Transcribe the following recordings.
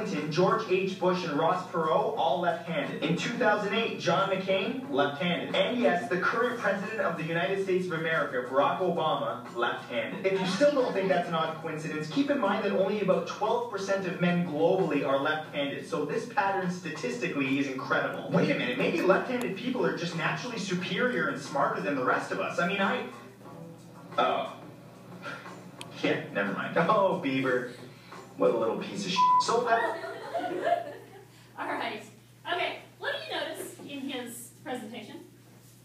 Clinton, George H. Bush, and Ross Perot, all left-handed. In 2008, John McCain, left-handed. And yes, the current president of the United States of America, Barack Obama, left-handed. If you still don't think that's an odd coincidence, keep in mind that only about 12% of men globally are left-handed, so this pattern statistically is incredible. Wait a minute, maybe left-handed people are just naturally superior and smarter than the rest of us. I mean, Oh. Yeah, never mind. Oh, Bieber. What a little piece of shit. So, All right. Okay, what do you notice in his presentation?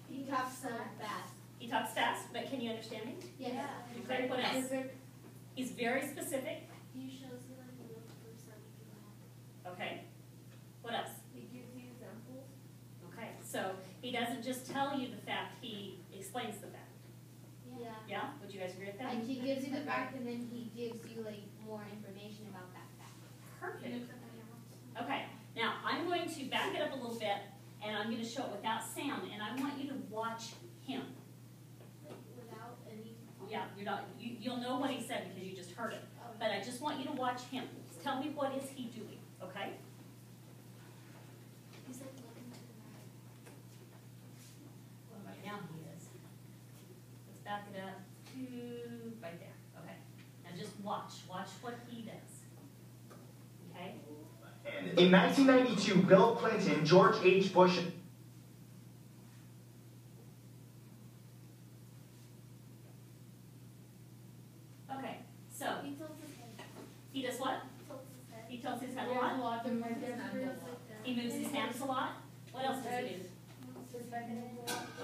He talks so fast. He talks fast, but can you understand me? Yeah. Okay, what else? He's very specific. He shows you like a little percentage. Okay. What else? He gives you examples. Okay, so he doesn't just tell you the fact, he explains the fact. Yeah. Yeah? Would you guys agree with that? Like he gives you the fact and then he gives you like more information about that fact. Perfect. Okay, now I'm going to back it up a little bit and I'm going to show it without sound and I want you to watch him. Like without any. Yeah, you'll know what he said because you just heard it. But I just want you to watch him. Tell me what is he doing, okay? He's like looking to the right. Well, right now he is. Let's back it up to right there. Okay. Now just watch. Watch what he does. Okay? In 1992, Bill Clinton, George H. Bush, Okay, so He tilts his head. he does what? Tilts his head. He tilts his head a lot. He moves his hands a lot. What else does he do?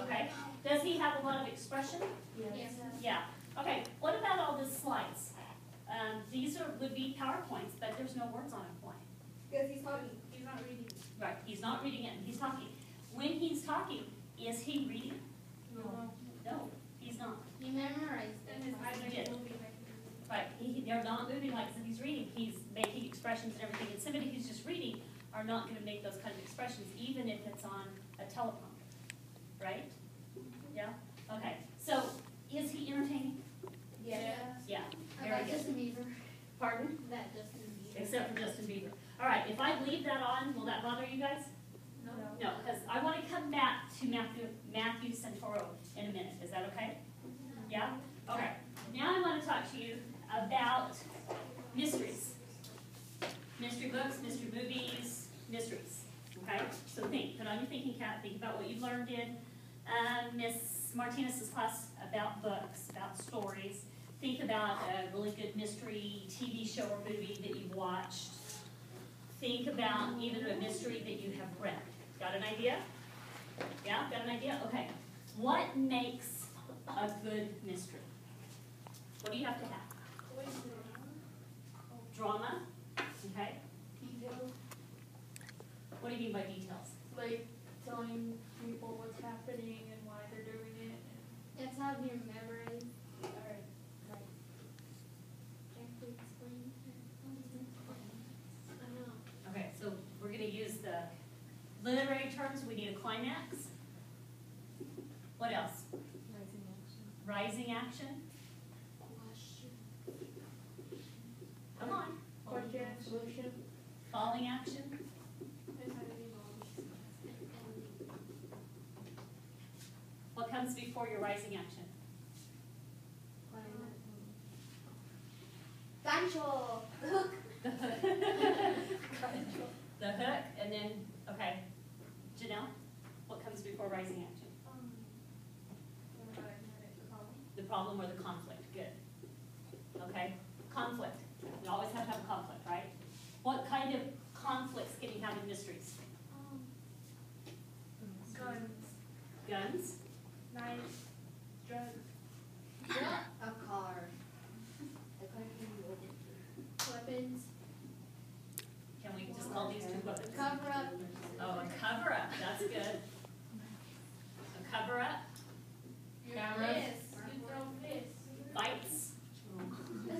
Okay. Does he have a lot of expression? Yes. Yeah. Okay. What about all the slides? These would be PowerPoints, but there's no words on a point. Because he's talking. He's not reading. Right. He's not reading it. He's talking. When he's talking, is he reading? No, he's not. He memorized it. He did. Right. They're not moving like as if he's reading. He's making expressions and everything. And somebody who's just reading are not going to make those kind of expressions, even if it's on a teleprompter. Right? Yeah? Okay. So, is he entertaining? Yes. Yeah. I Very got good. Justin Bieber. Pardon? That Justin Bieber. Except for Justin Bieber. All right. If I leave that on, will that bother you guys? No. No, because I want to come back to Matthew Santoro in a minute. Is that okay? Yeah? Okay. Now I want to talk to you about mysteries. Mystery books, mystery movies, mysteries. Okay? So think. Put on your thinking cap. Think about what you learned in Miss Martinez's class about books, about stories. Think about a really good mystery TV show or movie that you've watched. Think about even a mystery that you have read. Got an idea? Yeah? Got an idea? Okay. What makes a good mystery? What do you have to have? Drama. Okay. Details. What do you mean by details? Like telling people what's happening and why they're doing it. It's how you memorize or like directly explain. I don't know. Okay, so we're going to use the literary terms. We need a climax. What else? Rising action. Come on. Question, solution. Falling action. What comes before your rising action? Gancho. The hook. The hook, and then, okay. Janelle, what comes before rising action? The problem or the conflict. Good. Okay. Conflict. We always have to have a conflict, right? What kind of conflicts can you have in mysteries? Guns. Guns? Knives. Drugs. A car. The car can be opened. Weapons. Can we just call these two weapons? Cover up. Oh, a cover-up. That's good. A cover-up. Cameras. You throw fists. Fights.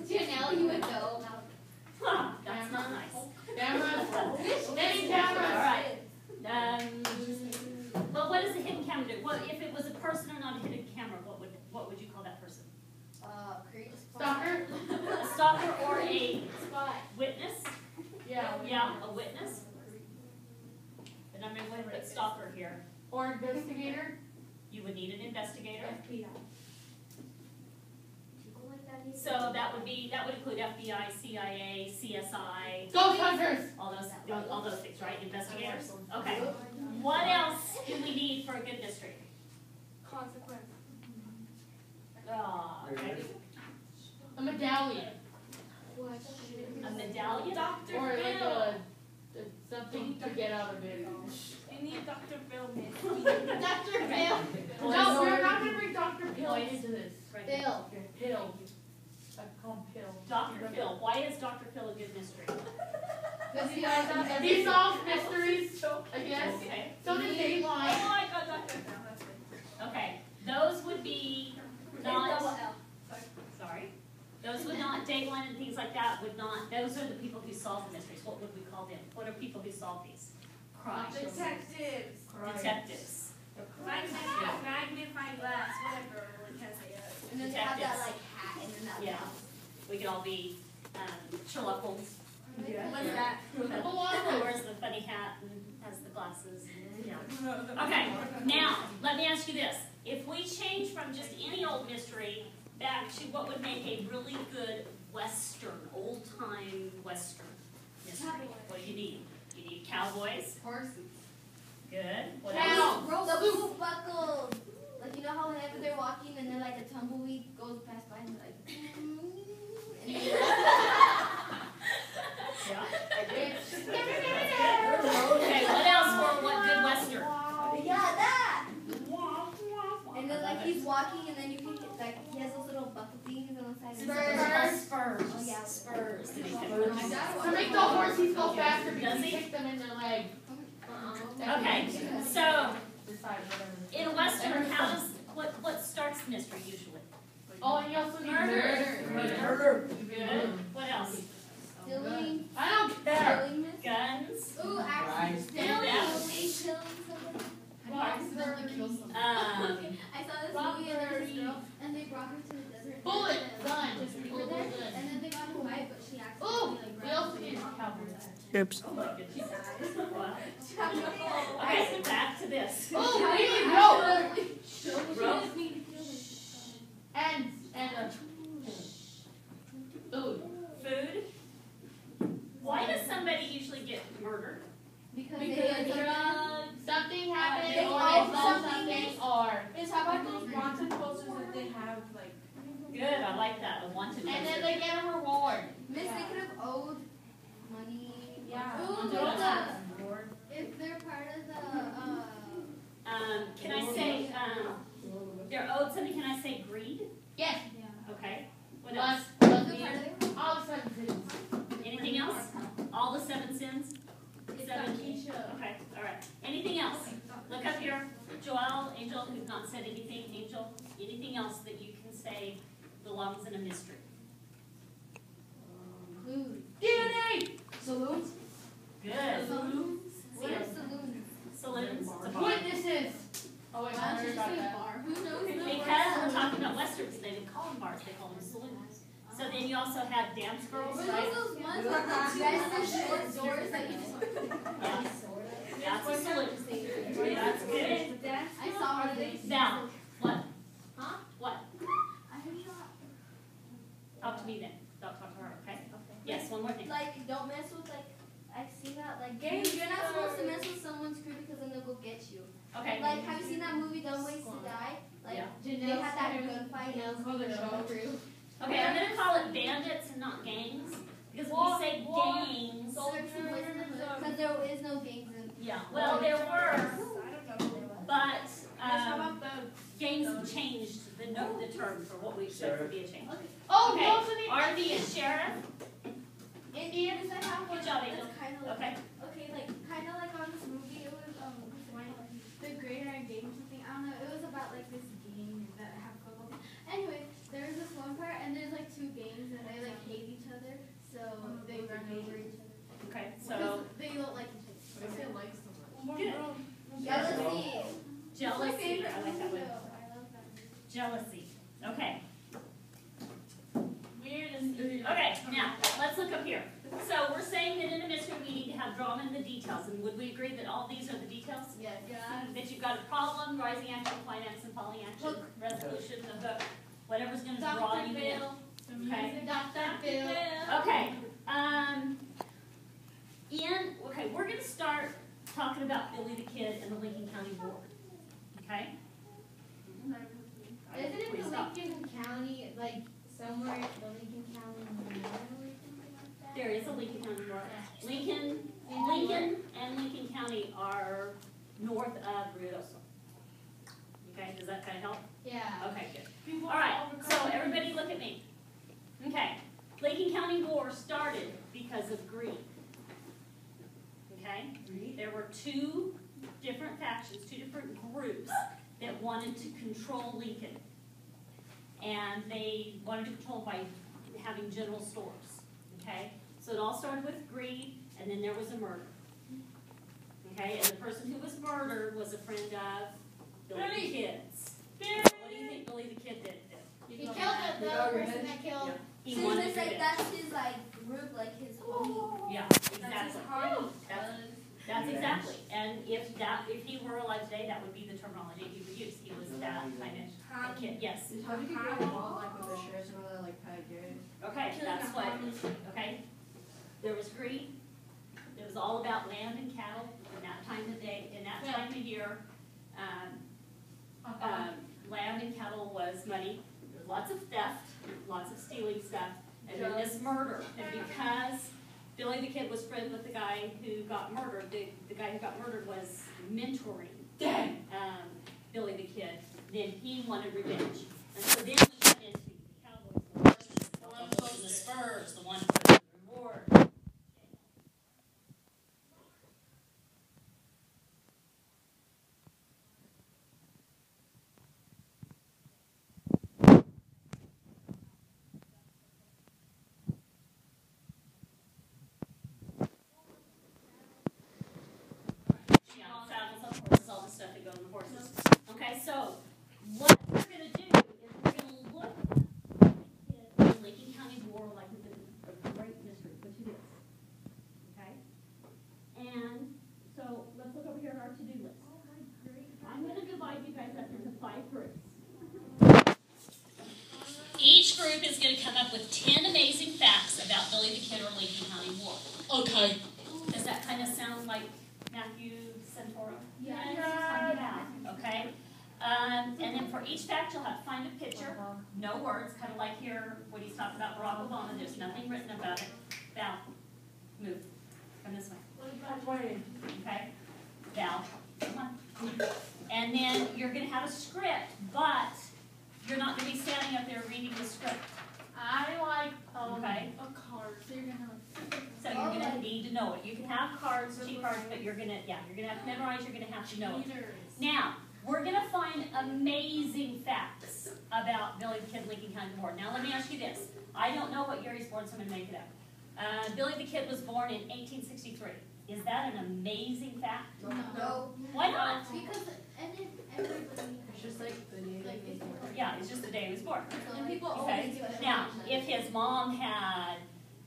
Janelle, you would know about. Huh, that's not nice. Cameras. Many All cameras. right. Well, what does a hidden camera do? Well, if it was a person or not a hidden camera, what would you call that person? Create a spot. Stalker. A stalker or a Spot. witness? Yeah. Yeah. Yeah, a witness. And I'm going to put stalker here. Or investigator? You would need an investigator. FBI. People like that need So that would include FBI, CIA, CSI, Ghost hunters! all those things, right? Investigators. Okay. What else do we need for a good mystery? Consequence. Okay. A medallion. What? A medallion. Dr. Or like Phil. something to get out of it. You need Dr. Phil, man. Dr. Okay. Phil. No, we're not going to bring Dr. Pill Boys. into this. Phil. Pill. I call him Pill. Dr. Phil. Why is Dr. Phil a good mystery? He solves mysteries, I guess. Okay. So does Oh, Dateline. I got Dr. Phil. That's good. Okay. Those would be not. Sorry. Those would not, Dateline and things like that would not, those are the people who solve the mysteries. What would we call them? What are people who solve these? Crimes. Detectives. Detectives. Magnifying glass, whatever one has it. And then they have that Detectives. like hat and then that. Yeah. We could all be Sherlock Holmes. What's that? Who wears the funny hat and has the glasses. Yeah. Okay, now, let me ask you this. If we change from just any old mystery back to what would make a really good Western, old-time Western mystery, what do you need? You need cowboys. Horses. Good. What Cow. else? The boot buckles. Like, you know how whenever they're walking and then like a tumbleweed goes past by and they're like, and then Yeah. yeah, Okay, what else for what good Western? that. And then like he's walking and then you can get like he has those little buckle things on the side. Spurs. Oh yeah. Spurs. To make the horses go faster because Does he he? kicks them in their leg. Okay, so Decide whatever. in a Western, what starts the mystery usually? Oh, and you also need Murder. murder. Good. What else? Stealing. I don't care. Stealing this. Guns. Ooh, actually stealing. Yeah. Killing somebody. I saw this movie and there was this girl and they brought her to the desert. Bullet. And Gun. just leave her there, and then they got her wife, but she Ooh, accidentally like we ran also into need the cowboys. Oops. Oh my goodness. Wow. Wow. Okay, so back to this. Oh, we need rope. Rope. And food. Food. Why does somebody usually get murdered? Because Because they drugs. Something happened, They or all they saw something something, or Is how about those wanted posters that they have, like, Good, I like that. A wanted and then poster. they get a reward. Miss, they could have owed money. Yeah. Ooh, Wanted what's that? poster. If they're part of Can I say, they're owed something, can I say greed? Yes. Okay. What else? Plus, the part of their all of a sudden, Anything else? All the 7 sins? 7. Okay, all right. Anything else? Look up here. Joel, Angel, who's not said anything. Angel, anything else that you can say belongs in a mystery? clues. DNA. Saloons? Good. Saloons? What Yeah. are saloons? Saloons? It's a bar. Witnesses. Oh wait, Why I don't heard you about say that. bar? Who knows? Because we're talking about westerns, they didn't call them bars, they call them saloons. So then you also have dance girls, Were right? those ones with the best short doors that you just Yes. That's a saloon. That's good. I saw one of these. Now, what? Huh? What? I heard you. Talk to me then. Don't talk to her, okay? Yes, one more thing. Like, don't mess with, like, I've seen that, like, Games you're not supposed to are- mess with someone's crew because then they'll go get you. Okay. Like, have you seen that movie, Dumb Ways to Die? Like, Yeah. they had that gunfight and crew. Okay, I'm gonna call it bandits and not gangs. Because when we say gangs, Because there is no gangs in. yeah, well, there were, I don't know. but, How about the gangs changed the term for what we expect to be a change. Oh, Okay, we also need RV is sheriff. Indians, I have one. Good job, Angel. That's kind of like, Okay. okay, like, kind of like on this movie, it was, the Great Iron Gang or something, I don't know, it was about, like, this gang that have football team. Anyway, there's this one part, and there's, like, 2 gangs, and they, like, hate each other, so they run over each other. Okay, Because so they don't like each other. Good. Jealousy. jealousy, I like that one. I love that. Jealousy. Okay. weird and Okay, now let's look up here. So we're saying that in a mystery we need to in the details, and would we agree that all these are the details? Yes. That you've got a problem, rising action, climax, and falling action, resolution of the, whatever's gonna draw you in. Okay. Dr. Bill. Okay, okay, we're gonna start talking about Billy the Kid and the Lincoln County Board, okay? Isn't it Please the stop. Lincoln County, like somewhere the Lincoln County Memorial or something like that? There is a Lincoln County Board. Lincoln and Lincoln County are north of Ruidoso. Okay, does that kind of help? Yeah. Okay, good. All right, so everybody look at me. Okay, Lincoln County War started because of greed. Okay, there were two different factions, two different groups that wanted to control Lincoln. And they wanted to control by having general stores. Okay, so it all started with greed, and then there was a murder. Okay, and the person who was murdered was a friend of Billy the Kid's. What do you think Billy the Kid did? He killed the person that killed. He So wanted it's like revenge. that's his like group, like his homie. Yeah, That's his exactly. homie. That's exactly. And if he were alive today, that would be the terminology he would use. He was that kind of kid. Yes. How did you get involved like with the sheriffs and all that, like Pat Garrett? Okay, that's what. Okay. There was greed. It was all about land and cattle in that time of day, in that time of year. Land and cattle was money. There was lots of theft, lots of stealing stuff, and then this murder. And because Billy the Kid was friends with the guy who got murdered, the guy who got murdered was mentoring Billy the Kid. Then he wanted revenge, and so then we got into the Cowboys, the Columbus, the Spurs, the one for the reward. Saddles on horses, all the stuff that goes on the horses. Okay, so what we're going to do is we're going to look at the Lincoln County War like it's a great mystery, which it is. Okay? And so let's look over here at our to-do list. I'm going to divide you guys up into 5 groups. Each group is going to come up with 10 amazing facts about Billy the Kid or Lincoln County War. Okay. Does that kind of sound like Matthew Santoro? Yeah. Okay. And then for each fact, you'll have to find a picture, no words, kind of like here when he's talking about Barack Obama. There's nothing written about it. Val, move. Come this way. Okay. Val, come on. And then you're going to have a script, but you're not going to be standing up there reading the script. I like Okay. a card. So you're gonna So you're going to need to know it. You can have cards, cheat cards, but you're going to have to memorize. You're going to have to know it. Now, we're going to find amazing facts about Billy the Kid, Lincoln County War. Now, let me ask you this. I don't know what year he's born, so I'm going to make it up. Billy the Kid was born in 1863. Is that an amazing fact? No. Why not? Because everybody. It's just like the day Like, they it's was born. Yeah, it's just the day he was born. And people Okay. always do Now, if his mom had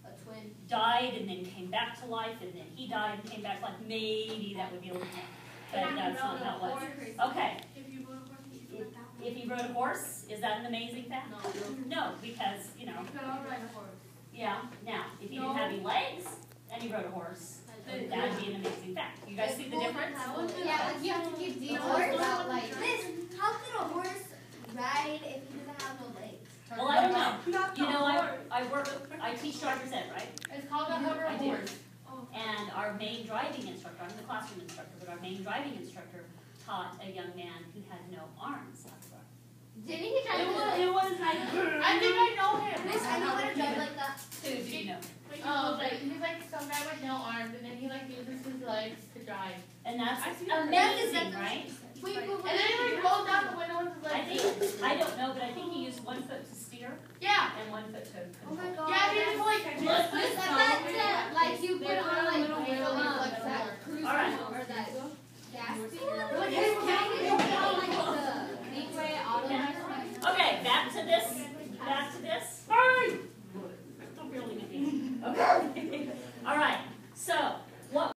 a twin. died and then came back to life, and then he died and came back to life, maybe that would be a little more. But that's not how it was. Okay. If you vote for me, you vote If he rode a horse, is that an amazing fact? No, because, you know, You could all ride a horse. yeah. Now, if he didn't have any legs and he rode a horse, that'd be an amazing fact. You guys see the difference? Yeah, like you have to give details horse? about like. Liz, how can a horse ride if he doesn't have no legs? Well, I don't know. You know, I teach driver's ed, right? It's called a hover I do. horse. And our main driving instructor, I'm the classroom instructor, but our main driving instructor taught a young man who had no arms how to drive. Didn't he try to? It was like, I think I know him. Liz, I know how to drive like that. Who do you know? He's like some guy with no arms, and then he like uses his legs to drive. And that's I see. amazing, right? Wait, And then he like rolls down the window with his I legs. think, I don't know, but I think he used one foot to steer Yeah. and one foot to Oh my control. god. Yeah, he just like Like you put on like wheels